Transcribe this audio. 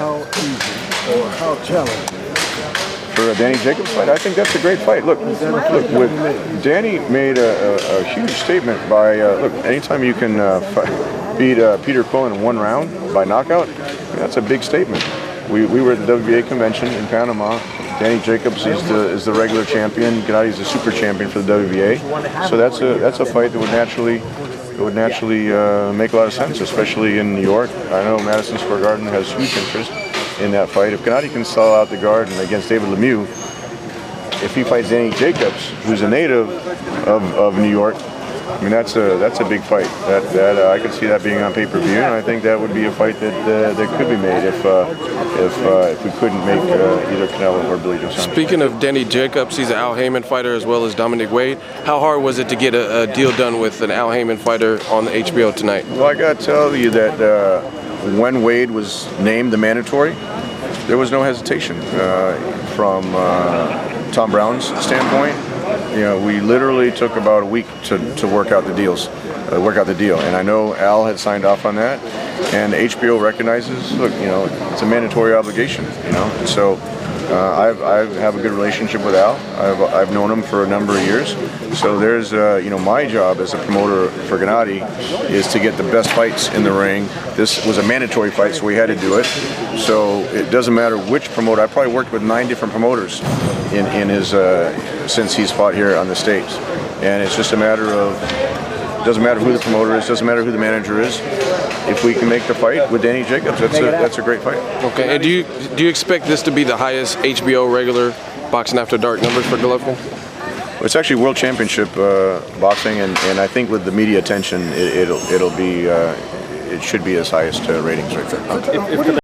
how easy or how challenging? For a Danny Jacobs fight, I think that's a great fight. Look, Danny made a huge statement by look. Anytime you can beat Peter Quillin in 1 round by knockout, that's a big statement. We were at the WBA convention in Panama. Danny Jacobs is the regular champion. Gennady is the super champion for the WBA. So that's a fight that would naturally make a lot of sense, especially in New York. I know Madison Square Garden has huge interest in that fight. If Gennady can sell out the Garden against David Lemieux, if he fights Danny Jacobs, who's a native of New York, I mean that's a big fight. That I could see that being on pay-per-view, and I think that would be a fight that could be made if we couldn't make either Canelo or Billy Joe Saunders. Speaking of Danny Jacobs, he's an Al Haymon fighter as well as Dominic Wade. How hard was it to get a deal done with an Al Haymon fighter on the HBO tonight? Well, I got to tell you that when Wade was named the mandatory, there was no hesitation from Tom Brown's standpoint. You know, we literally took about a week to work out the deal. And I know Al had signed off on that, and HBO recognizes, look, you know, it's a mandatory obligation, you know. And so I have a good relationship with Al. I've known him for a number of years. So there's, you know, my job as a promoter for Gennady is to get the best fights in the ring. This was a mandatory fight, so we had to do it. So it doesn't matter which promoter. I probably worked with 9 different promoters in his since he's fought here on the States, and it's just a matter of. Doesn't matter who the promoter is, doesn't matter who the manager is. If we can make the fight with Danny Jacobs, that's a great fight. Okay, and do you expect this to be the highest HBO regular Boxing After Dark numbers for Golovkin? Well, it's actually World Championship boxing, and I think with the media attention, it should be as highest ratings right there. Okay.